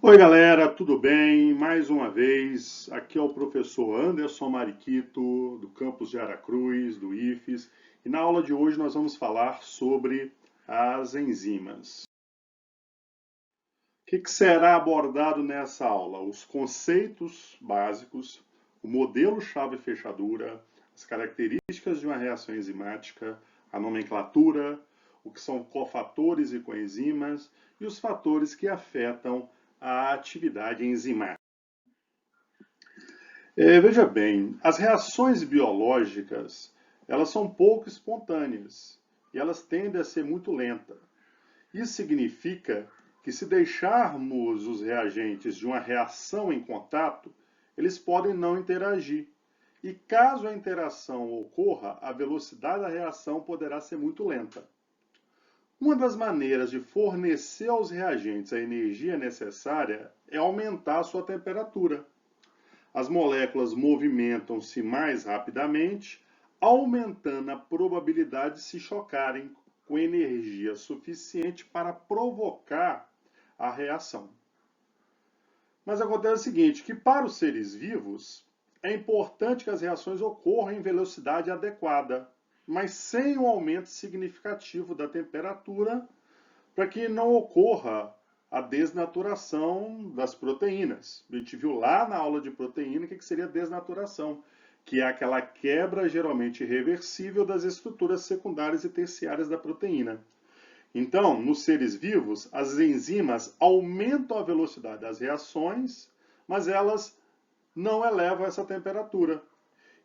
Oi, galera, tudo bem? Mais uma vez, aqui é o professor Anderson Mariquito, do campus de Aracruz, do IFES, e na aula de hoje nós vamos falar sobre as enzimas. O que será abordado nessa aula? Os conceitos básicos, o modelo chave-fechadura, as características de uma reação enzimática, a nomenclatura, o que são cofatores e coenzimas e os fatores que afetam a atividade enzimática. Veja bem, as reações biológicas, elas são pouco espontâneas e elas tendem a ser muito lentas. Isso significa que se deixarmos os reagentes de uma reação em contato, eles podem não interagir. E caso a interação ocorra, a velocidade da reação poderá ser muito lenta. Uma das maneiras de fornecer aos reagentes a energia necessária é aumentar a sua temperatura. As moléculas movimentam-se mais rapidamente, aumentando a probabilidade de se chocarem com energia suficiente para provocar a reação. Mas acontece o seguinte, que para os seres vivos é importante que as reações ocorram em velocidade adequada, mas sem um aumento significativo da temperatura, para que não ocorra a desnaturação das proteínas. A gente viu lá na aula de proteína o que seria desnaturação, que é aquela quebra geralmente irreversível das estruturas secundárias e terciárias da proteína. Então, nos seres vivos, as enzimas aumentam a velocidade das reações, mas elas não elevam essa temperatura.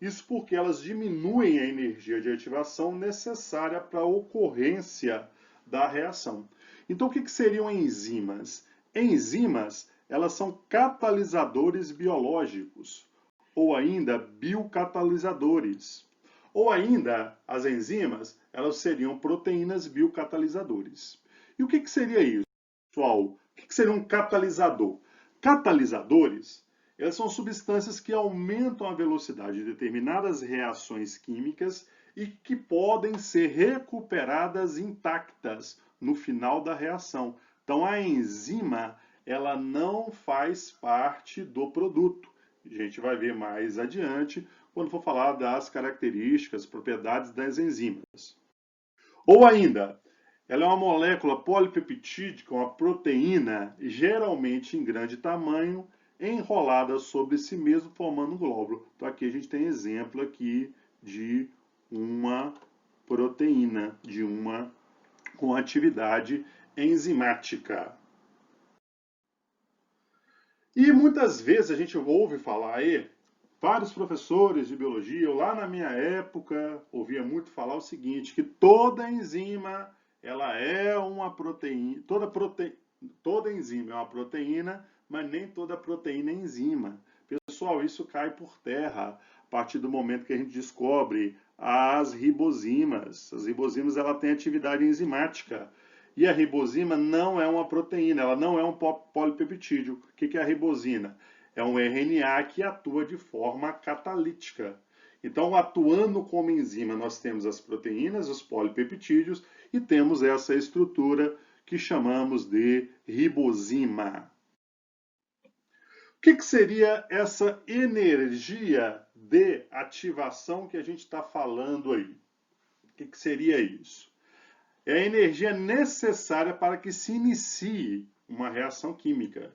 Isso porque elas diminuem a energia de ativação necessária para a ocorrência da reação. Então, o que seriam enzimas? Enzimas, elas são catalisadores biológicos, ou ainda biocatalisadores. Ou ainda, as enzimas, elas seriam proteínas biocatalisadores. E o que seria isso, pessoal? O que seria um catalisador? Catalisadores, elas são substâncias que aumentam a velocidade de determinadas reações químicas e que podem ser recuperadas intactas no final da reação. Então, a enzima, ela não faz parte do produto. A gente vai ver mais adiante quando for falar das características, propriedades das enzimas. Ou ainda, ela é uma molécula polipeptídica, uma proteína, geralmente em grande tamanho, enrolada sobre si mesmo, formando um glóbulo. Então aqui a gente tem exemplo aqui de uma proteína, de uma com atividade enzimática. E muitas vezes a gente ouve falar aí, vários professores de biologia, eu lá na minha época ouvia muito falar o seguinte, que toda enzima ela é uma proteína, toda enzima é uma proteína, mas nem toda proteína é enzima. Pessoal, isso cai por terra a partir do momento que a gente descobre as ribozimas. As ribozimas ela têm atividade enzimática. E a ribosima não é uma proteína, ela não é um polipeptídeo. O que é a ribosina? É um RNA que atua de forma catalítica. Então, atuando como enzima, nós temos as proteínas, os polipeptídeos, e temos essa estrutura que chamamos de ribosima. O que seria essa energia de ativação que a gente está falando aí? O que seria isso? É a energia necessária para que se inicie uma reação química.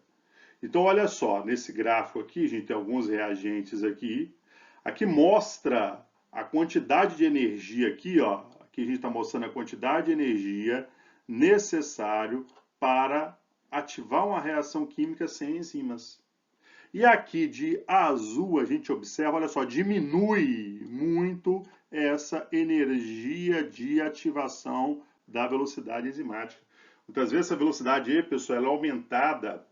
Então, olha só, nesse gráfico aqui, a gente tem alguns reagentes aqui. Aqui mostra a quantidade de energia aqui, ó. Aqui a gente está mostrando a quantidade de energia necessário para ativar uma reação química sem enzimas. E aqui de azul a gente observa, olha só, diminui muito essa energia de ativação da velocidade enzimática. Muitas vezes essa velocidade aí, pessoal, ela é aumentada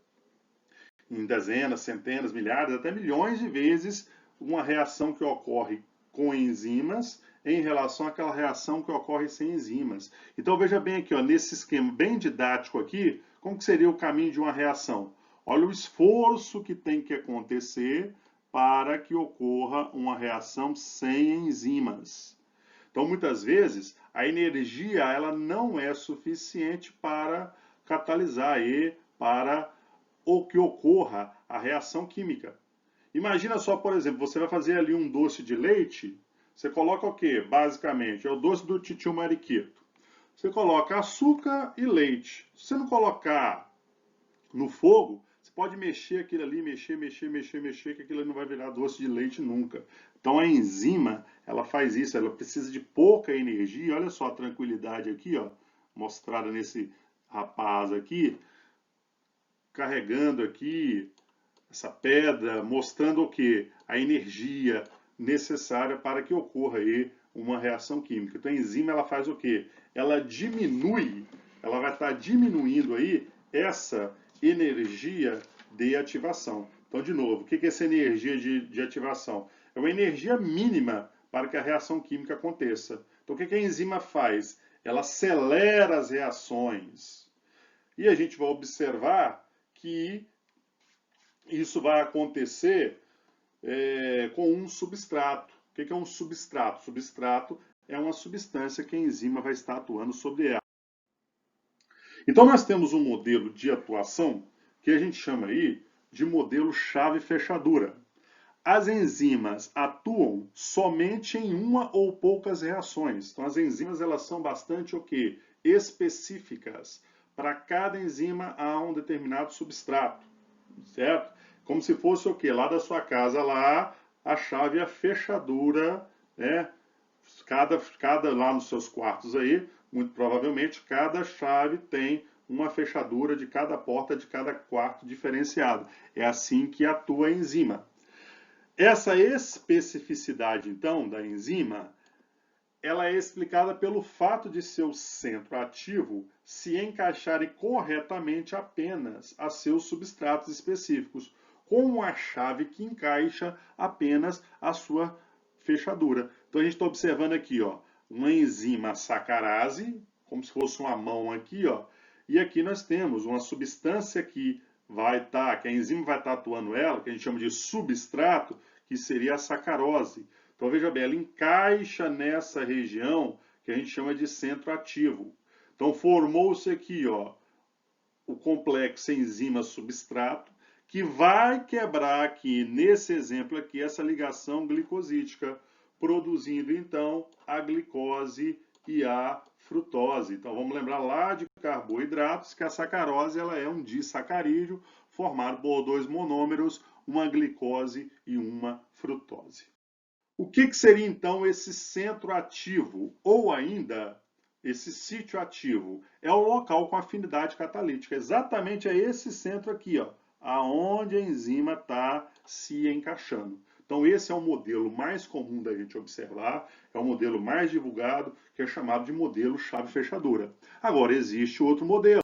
em dezenas, centenas, milhares, até milhões de vezes uma reação que ocorre com enzimas em relação àquela reação que ocorre sem enzimas. Então veja bem aqui, ó, nesse esquema bem didático aqui, como que seria o caminho de uma reação? Olha o esforço que tem que acontecer para que ocorra uma reação sem enzimas. Então, muitas vezes, a energia ela não é suficiente para catalisar e para ou que ocorra a reação química. Imagina só, por exemplo, você vai fazer ali um doce de leite, você coloca o quê? Basicamente, é o doce do titio Mariquito. Você coloca açúcar e leite. Se você não colocar no fogo, você pode mexer aquilo ali, mexer, que aquilo ali não vai virar doce de leite nunca. Então a enzima, ela faz isso, ela precisa de pouca energia. Olha só a tranquilidade aqui, ó, mostrada nesse rapaz aqui, carregando aqui essa pedra, mostrando o que? A energia necessária para que ocorra aí uma reação química. Então a enzima ela faz o que? Ela diminui, ela vai estar diminuindo aí essa energia de ativação. Então, de novo, o que é essa energia de ativação? É uma energia mínima para que a reação química aconteça. Então, o que a enzima faz? Ela acelera as reações. E a gente vai observar que isso vai acontecer com um substrato. O que é um substrato? Substrato é uma substância que a enzima vai estar atuando sobre ela. Então nós temos um modelo de atuação que a gente chama aí de modelo chave-fechadura. As enzimas atuam somente em uma ou poucas reações. Então as enzimas elas são bastante o quê? Específicas. Para cada enzima há um determinado substrato, certo? Como se fosse o quê? Lá da sua casa, lá, a chave e a fechadura, né? Cada lá nos seus quartos aí, muito provavelmente, cada chave tem uma fechadura de cada porta de cada quarto diferenciado. É assim que atua a enzima. Essa especificidade, então, da enzima, ela é explicada pelo fato de seu centro ativo se encaixarem corretamente apenas a seus substratos específicos, com a chave que encaixa apenas a sua fechadura. Então a gente está observando aqui, ó, uma enzima sacarase, como se fosse uma mão aqui, ó, e aqui nós temos uma substância que que a enzima vai estar atuando ela, que a gente chama de substrato, que seria a sacarose. Então veja bem, ela encaixa nessa região que a gente chama de centro ativo. Então formou-se aqui, ó, o complexo enzima-substrato, que vai quebrar aqui, nesse exemplo aqui, essa ligação glicosítica, produzindo então a glicose e a frutose. Então vamos lembrar lá de carboidratos que a sacarose ela é um disacarídeo formado por dois monômeros, uma glicose e uma frutose. O que seria então esse centro ativo ou ainda esse sítio ativo? É o local com afinidade catalítica. Exatamente é esse centro aqui, ó, aonde a enzima está se encaixando. Então esse é o modelo mais comum da gente observar, é o modelo mais divulgado, que é chamado de modelo chave-fechadura. Agora existe outro modelo.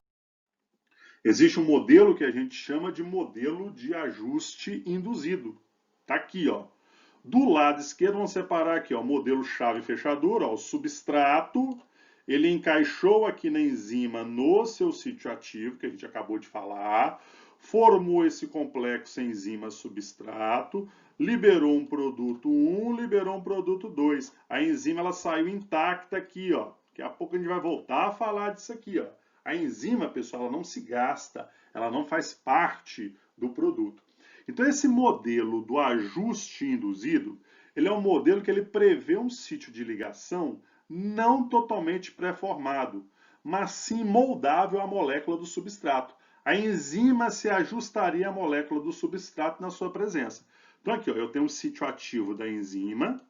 Existe um modelo que a gente chama de modelo de ajuste induzido. Está aqui, ó. Do lado esquerdo, vamos separar aqui, ó, modelo chave-fechadura, o substrato. Ele encaixou aqui na enzima no seu sítio ativo, que a gente acabou de falar. Formou esse complexo enzima-substrato. Liberou um produto 1, liberou um produto 2. A enzima ela saiu intacta aqui, ó. Daqui a pouco a gente vai voltar a falar disso aqui, ó. A enzima, pessoal, ela não se gasta, ela não faz parte do produto. Então esse modelo do ajuste induzido, ele é um modelo que ele prevê um sítio de ligação não totalmente pré-formado, mas sim moldável à molécula do substrato. A enzima se ajustaria à molécula do substrato na sua presença. Então aqui, ó, eu tenho um sítio ativo da enzima.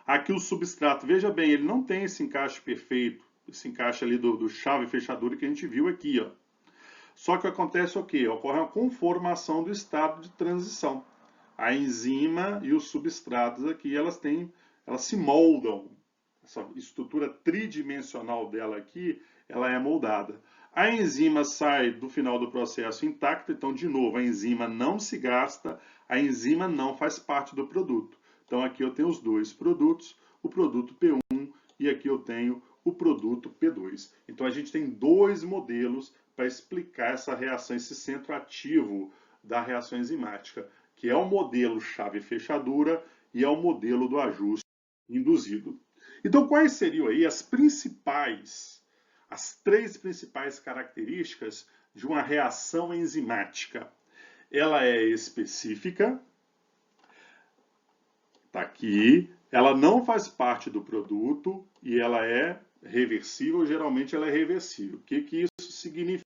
Aqui o substrato, veja bem, ele não tem esse encaixe perfeito, esse encaixe ali do chave e fechadura que a gente viu aqui, ó. Só que acontece o quê? Ocorre uma conformação do estado de transição. A enzima e os substratos aqui, elas se moldam. Essa estrutura tridimensional dela aqui, ela é moldada. A enzima sai do final do processo intacta, então, de novo, a enzima não se gasta, a enzima não faz parte do produto. Então, aqui eu tenho os dois produtos, o produto P1 e aqui eu tenho o produto P2. Então, a gente tem dois modelos para explicar essa reação, esse centro ativo da reação enzimática, que é o modelo chave-fechadura e é o modelo do ajuste induzido. Então, quais seriam aí as três principais características de uma reação enzimática. Ela é específica, está aqui, ela não faz parte do produto e ela é reversível, geralmente ela é reversível. O que isso significa?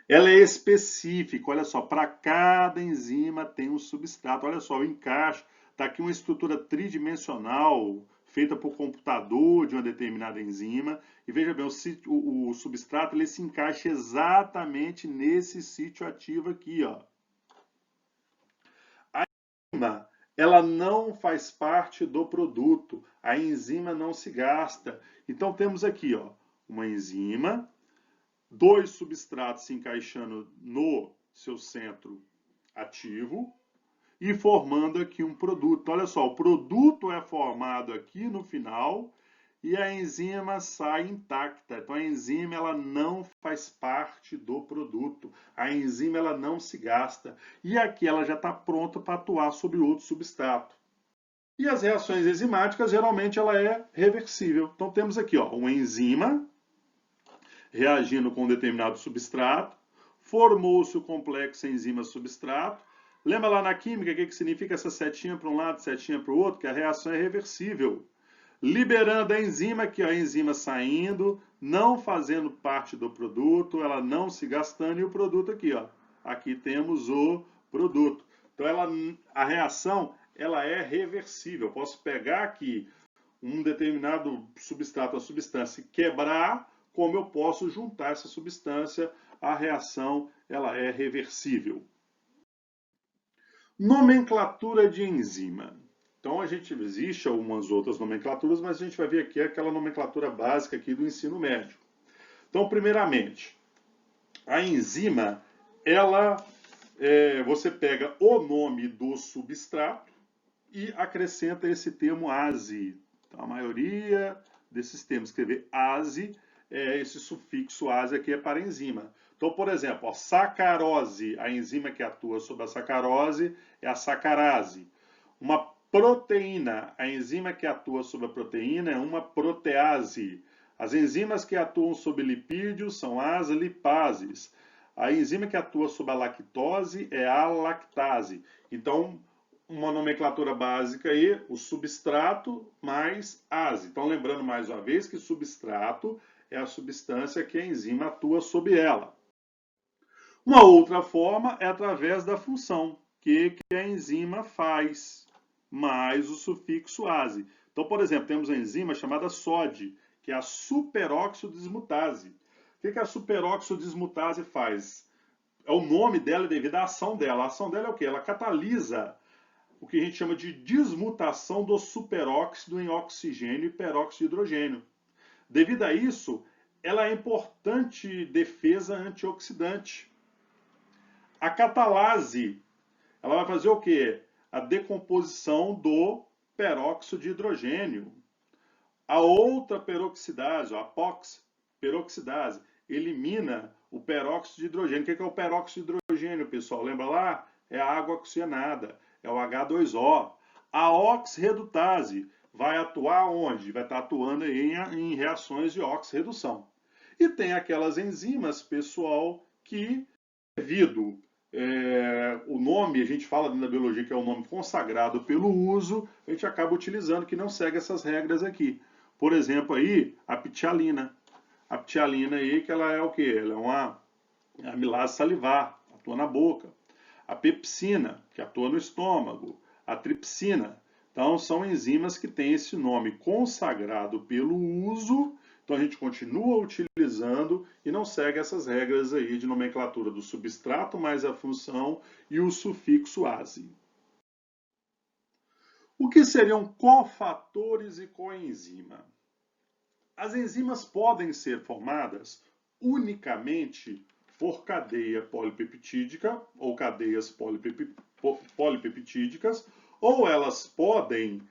Ela é específica, olha só, para cada enzima tem um substrato. Olha só, o encaixe, está aqui uma estrutura tridimensional feita por computador de uma determinada enzima. E veja bem, o substrato ele se encaixa exatamente nesse sítio ativo aqui, ó. A enzima, ela não faz parte do produto. A enzima não se gasta. Então temos aqui, ó, uma enzima, dois substratos se encaixando no seu centro ativo e formando aqui um produto. Olha só, o produto é formado aqui no final e a enzima sai intacta. Então a enzima ela não faz parte do produto. A enzima ela não se gasta. E aqui ela já está pronta para atuar sobre outro substrato. E as reações enzimáticas, geralmente, ela é reversível. Então temos aqui ó, uma enzima reagindo com um determinado substrato, formou-se o complexo enzima-substrato. Lembra lá na química o que significa essa setinha para um lado, setinha para o outro? Que a reação é reversível. Liberando a enzima, aqui ó, a enzima saindo, não fazendo parte do produto, ela não se gastando, e o produto aqui, ó. Aqui temos o produto. Então a reação ela é reversível. Eu posso pegar aqui um determinado substrato, uma substância, quebrar, como eu posso juntar essa substância, a reação ela é reversível. Nomenclatura de enzima. Então existe algumas outras nomenclaturas, mas a gente vai ver aqui aquela nomenclatura básica aqui do ensino médio. Então, primeiramente, a enzima, você pega o nome do substrato e acrescenta esse termo ase. Então, a maioria desses termos, escrever ase, esse sufixo ase aqui é para enzima. Então, por exemplo, a sacarose, a enzima que atua sobre a sacarose é a sacarase. Uma proteína, a enzima que atua sobre a proteína é uma protease. As enzimas que atuam sobre lipídios são as lipases. A enzima que atua sobre a lactose é a lactase. Então, uma nomenclatura básica aí, o substrato mais ase. Então, lembrando mais uma vez que substrato é a substância que a enzima atua sobre ela. Uma outra forma é através da função, que a enzima faz, mais o sufixo ase. Então, por exemplo, temos a enzima chamada SOD, que é a superoxidismutase. O que a superoxidismutase faz? É o nome dela devido à ação dela. A ação dela é o quê? Ela catalisa o que a gente chama de desmutação do superóxido em oxigênio e peróxido de hidrogênio. Devido a isso, ela é importante defesa antioxidante. A catalase, ela vai fazer o quê? A decomposição do peróxido de hidrogênio. A outra peroxidase, a peroxidase, elimina o peróxido de hidrogênio. O que é o peróxido de hidrogênio, pessoal? Lembra lá? É a água oxigenada, é o H2O. A oxirredutase vai atuar onde? Vai estar atuando aí em reações de oxirredução. E tem aquelas enzimas, pessoal, que devido o nome, a gente fala na biologia que é o nome consagrado pelo uso, a gente acaba utilizando que não segue essas regras aqui. Por exemplo, aí, a ptialina. A ptialina aí, que ela é o quê? Ela é uma amilase salivar, atua na boca. A pepsina, que atua no estômago. A tripsina. Então, são enzimas que têm esse nome consagrado pelo uso. Então, a gente continua utilizando e não segue essas regras aí de nomenclatura do substrato mais a função e o sufixo ase. O que seriam cofatores e coenzima? As enzimas podem ser formadas unicamente por cadeia polipeptídica ou cadeias polipeptídicas, ou elas podem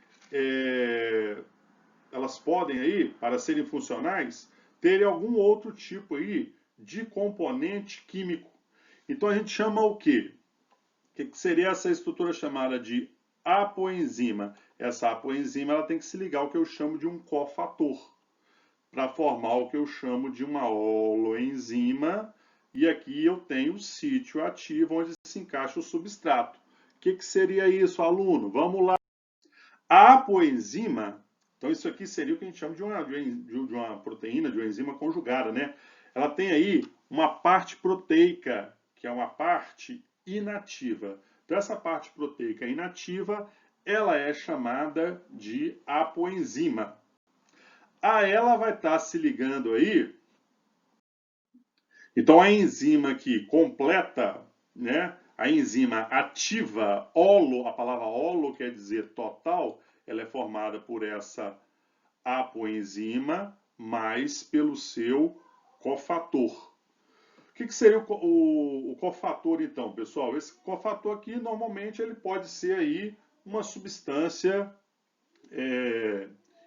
aí, para serem funcionais, ter algum outro tipo aí de componente químico. Então a gente chama o quê? O que seria essa estrutura chamada de apoenzima? Essa apoenzima ela tem que se ligar ao que eu chamo de um cofator, para formar o que eu chamo de uma holoenzima, e aqui eu tenho o sítio ativo onde se encaixa o substrato. O que seria isso, aluno? Vamos lá. A apoenzima, então isso aqui seria o que a gente chama de uma proteína, de uma enzima conjugada, né? Ela tem aí uma parte proteica, que é uma parte inativa. Então essa parte proteica inativa, ela é chamada de apoenzima. A ela vai estar se ligando aí. Então a enzima que completa, né? A enzima ativa, olo, a palavra olo quer dizer total, ela é formada por essa apoenzima mais pelo seu cofator. O que seria o cofator então, pessoal? Esse cofator aqui normalmente ele pode ser aí uma substância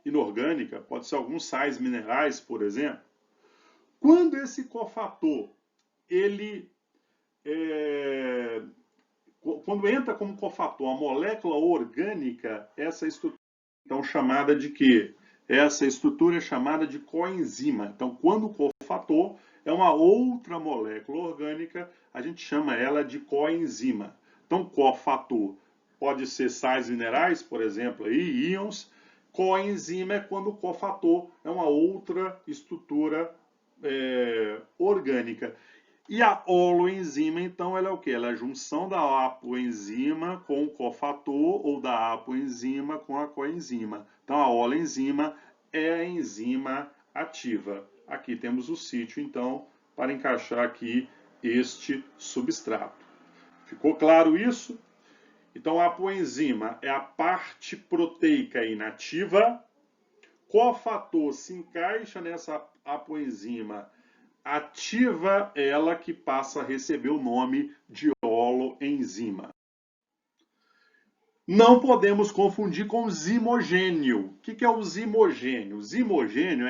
inorgânica, pode ser alguns sais minerais, por exemplo. Quando esse cofator ele quando entra como cofator a molécula orgânica, essa estrutura então chamada de quê? Essa estrutura é chamada de coenzima. Então, quando o cofator é uma outra molécula orgânica, a gente chama ela de coenzima. Então, cofator pode ser sais minerais, por exemplo, aí, íons. Coenzima é quando o cofator é uma outra estrutura orgânica. E a holoenzima, então, ela é o quê? Ela é a junção da apoenzima com o cofator ou da apoenzima com a coenzima. Então, a holoenzima é a enzima ativa. Aqui temos o sítio, então, para encaixar aqui este substrato. Ficou claro isso? Então, a apoenzima é a parte proteica inativa. Cofator se encaixa nessa apoenzima ativa, ela que passa a receber o nome de holoenzima. Não podemos confundir com zimogênio. O que é o zimogênio? O zimogênio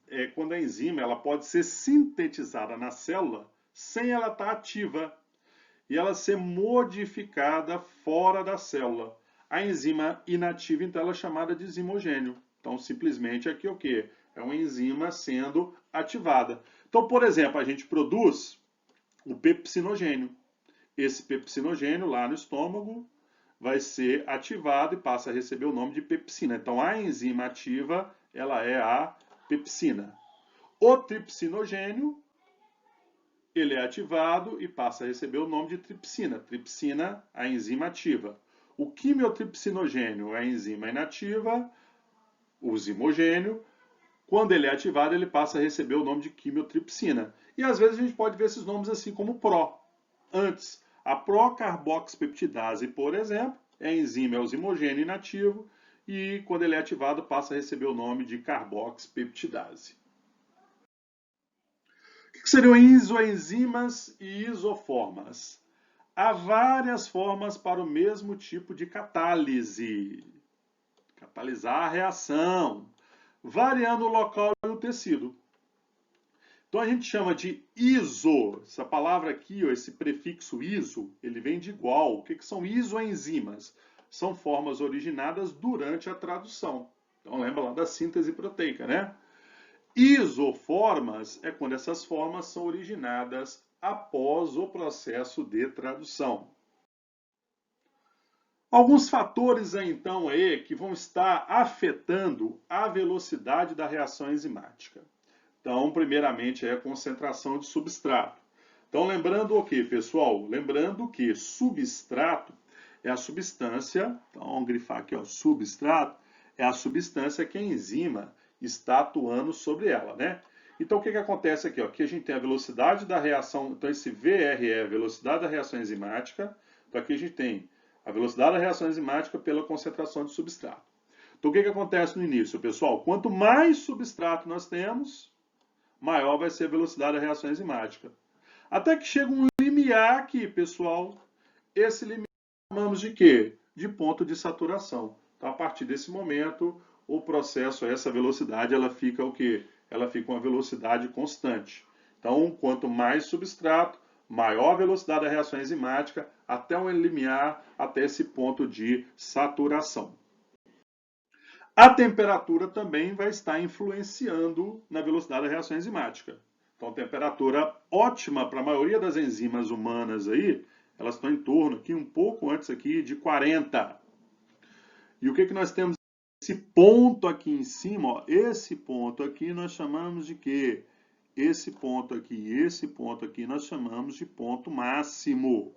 é quando a enzima ela pode ser sintetizada na célula sem ela estar ativa e ela ser modificada fora da célula. A enzima inativa, então, ela é chamada de zimogênio. Então, simplesmente aqui o quê? É uma enzima sendo ativada. Então, por exemplo, a gente produz o pepsinogênio. Esse pepsinogênio lá no estômago vai ser ativado e passa a receber o nome de pepsina. Então, a enzima ativa, ela é a pepsina. O tripsinogênio, ele é ativado e passa a receber o nome de tripsina. Tripsina, a enzima ativa. O quimiotripsinogênio é a enzima inativa, o zimogênio. Quando ele é ativado, ele passa a receber o nome de quimiotripsina. E às vezes a gente pode ver esses nomes assim como PRO. Antes, a procarboxipeptidase, por exemplo, é a enzima, é o zimogênio inativo, e quando ele é ativado, passa a receber o nome de carboxipeptidase. O que seriam isoenzimas e isoformas? Há várias formas para o mesmo tipo de catálise. Catalisar a reação, variando o local e o tecido. Então a gente chama de iso. Essa palavra aqui, ó, esse prefixo iso, ele vem de igual. O que são isoenzimas? São formas originadas durante a tradução. Então lembra lá da síntese proteica, né? Isoformas é quando essas formas são originadas após o processo de tradução. Alguns fatores então aí que vão estar afetando a velocidade da reação enzimática. Então, primeiramente é a concentração de substrato. Então, lembrando o que, pessoal? Lembrando que substrato é a substância, então vamos grifar aqui, ó, substrato, é a substância que a enzima está atuando sobre ela, né? Então, o que acontece aqui? Ó? Aqui a gente tem a velocidade da reação, então esse VRE é a velocidade da reação enzimática. Então, aqui a gente tem a velocidade da reação enzimática pela concentração de substrato. Então, o que acontece no início, pessoal? Quanto mais substrato nós temos, maior vai ser a velocidade da reação enzimática. Até que chega um limiar aqui, pessoal. Esse limiar chamamos de quê? De ponto de saturação. Então, a partir desse momento, o processo, essa velocidade, ela fica o quê? Ela fica uma velocidade constante. Então, quanto mais substrato, maior a velocidade da reação enzimática, até um limiar, até esse ponto de saturação. A temperatura também vai estar influenciando na velocidade da reação enzimática. Então, temperatura ótima para a maioria das enzimas humanas aí, elas estão em torno aqui, um pouco antes aqui de 40. E o que nós temos? Esse ponto aqui em cima, ó, esse ponto aqui nós chamamos de quê? Esse ponto aqui nós chamamos de ponto máximo.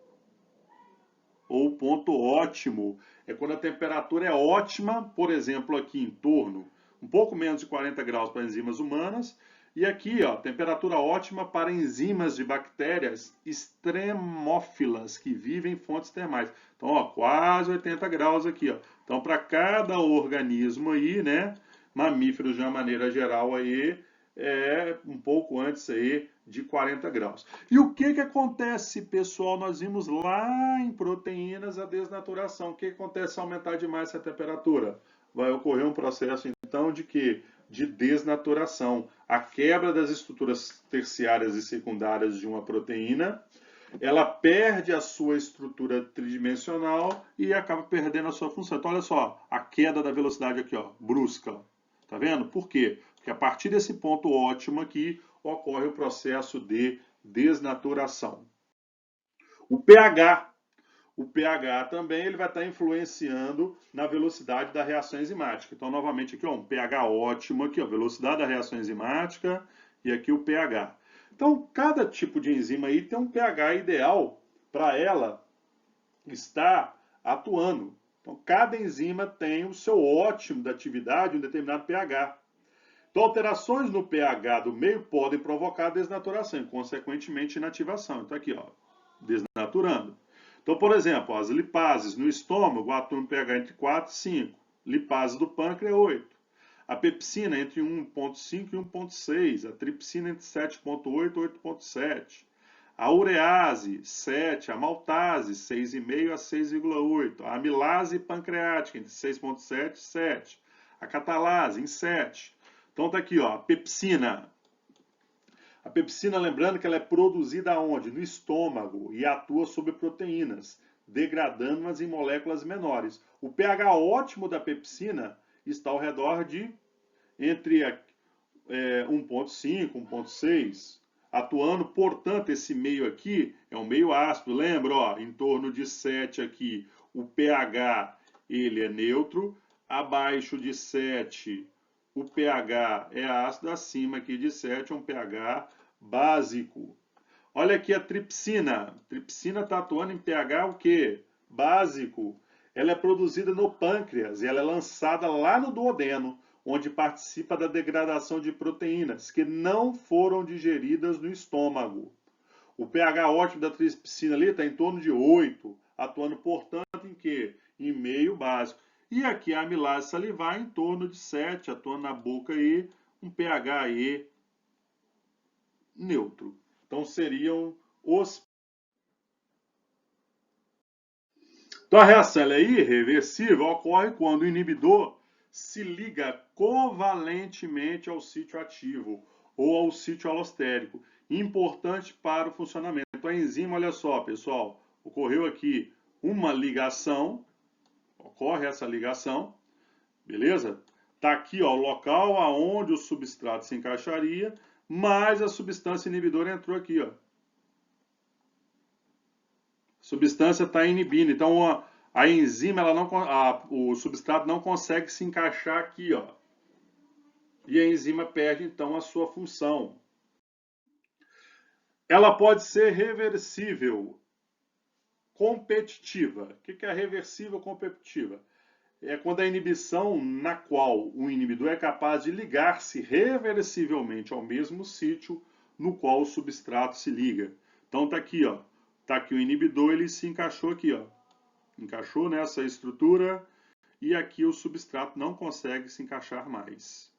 Ou ponto ótimo. É quando a temperatura é ótima, por exemplo, aqui em torno, um pouco menos de 40 graus para enzimas humanas, e aqui, ó, temperatura ótima para enzimas de bactérias extremófilas, que vivem em fontes termais. Então, ó, quase 80 graus aqui, ó. Então, para cada organismo aí, né, mamíferos de uma maneira geral aí, é um pouco antes aí de 40 graus. E o que acontece, pessoal? Nós vimos lá em proteínas a desnaturação. O que acontece se aumentar demais essa temperatura? Vai ocorrer um processo, então, de quê? De desnaturação. A quebra das estruturas terciárias e secundárias de uma proteína, ela perde a sua estrutura tridimensional e acaba perdendo a sua função. Então, olha só, a queda da velocidade aqui, ó, brusca. Tá vendo? Por quê? Porque a partir desse ponto ótimo aqui, ocorre o processo de desnaturação. O pH também ele vai estar influenciando na velocidade da reação enzimática. Então, novamente aqui, ó, um pH ótimo aqui, ó, velocidade da reação enzimática e aqui o pH. Então, cada tipo de enzima aí tem um pH ideal para ela estar atuando. Então, cada enzima tem o seu ótimo da atividade, um determinado pH. Então, alterações no pH do meio podem provocar desnaturação e, consequentemente, inativação. Então, aqui, ó, desnaturando. Então, por exemplo, as lipases no estômago atuam no pH entre 4 e 5. Lipase do pâncreas, 8. A pepsina entre 1,5 e 1,6. A tripsina entre 7,8 e 8,7. A urease, 7. A maltase, 6,5 a 6,8. A amilase pancreática, entre 6,7 e 7. A catalase, em 7. Então tá aqui, ó, a pepsina. A pepsina, lembrando que ela é produzida onde? No estômago e atua sobre proteínas, degradando-as em moléculas menores. O pH ótimo da pepsina está ao redor de entre 1,5 e 1,6. Atuando, portanto, esse meio aqui é um meio ácido. Lembra, ó, em torno de 7 aqui, o pH ele é neutro. Abaixo de 7, o pH é ácido, acima aqui de 7 é um pH básico. Olha aqui a tripsina. A tripsina está atuando em pH o quê? Básico. Ela é produzida no pâncreas e ela é lançada lá no duodeno, onde participa da degradação de proteínas que não foram digeridas no estômago. O pH ótimo da tripsina ali está em torno de 8, atuando, portanto, em quê? Em meio básico. E aqui a amilase salivar em torno de 7, atuando na boca aí, um pH aí neutro. Então seriam os... Então a reação ela é irreversível, ocorre quando o inibidor se liga covalentemente ao sítio ativo ou ao sítio alostérico, importante para o funcionamento. A enzima, olha só, pessoal, ocorreu aqui uma ligação, ocorre essa ligação, beleza? Está aqui, ó, o local aonde o substrato se encaixaria, mas a substância inibidora entrou aqui, ó. A substância está inibindo, então a enzima, ela não, o substrato não consegue se encaixar aqui, ó. E a enzima perde, então, a sua função. Ela pode ser reversível, competitiva. O que é reversível competitiva? É quando a inibição na qual o inibidor é capaz de ligar-se reversivelmente ao mesmo sítio no qual o substrato se liga. Então tá aqui, ó. Tá aqui o inibidor, ele se encaixou aqui, ó. Encaixou nessa estrutura e aqui o substrato não consegue se encaixar mais.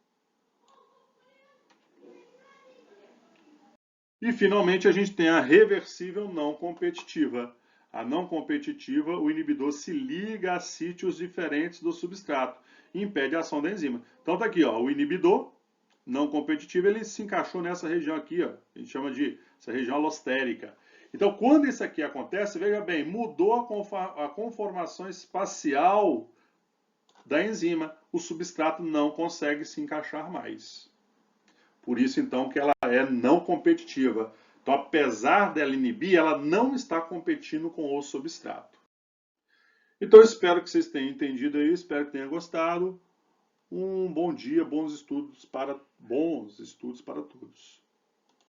E finalmente a gente tem a reversível não competitiva. A não competitiva, o inibidor se liga a sítios diferentes do substrato e impede a ação da enzima. Então tá aqui, ó, o inibidor não competitivo, ele se encaixou nessa região aqui, ó, a gente chama de essa região alostérica. Então quando isso aqui acontece, veja bem, mudou a conformação espacial da enzima, o substrato não consegue se encaixar mais. Por isso, então, que ela é não competitiva. Então, apesar dela inibir, ela não está competindo com o substrato. Então, eu espero que vocês tenham entendido aí, espero que tenham gostado. Um bom dia, bons estudos para todos.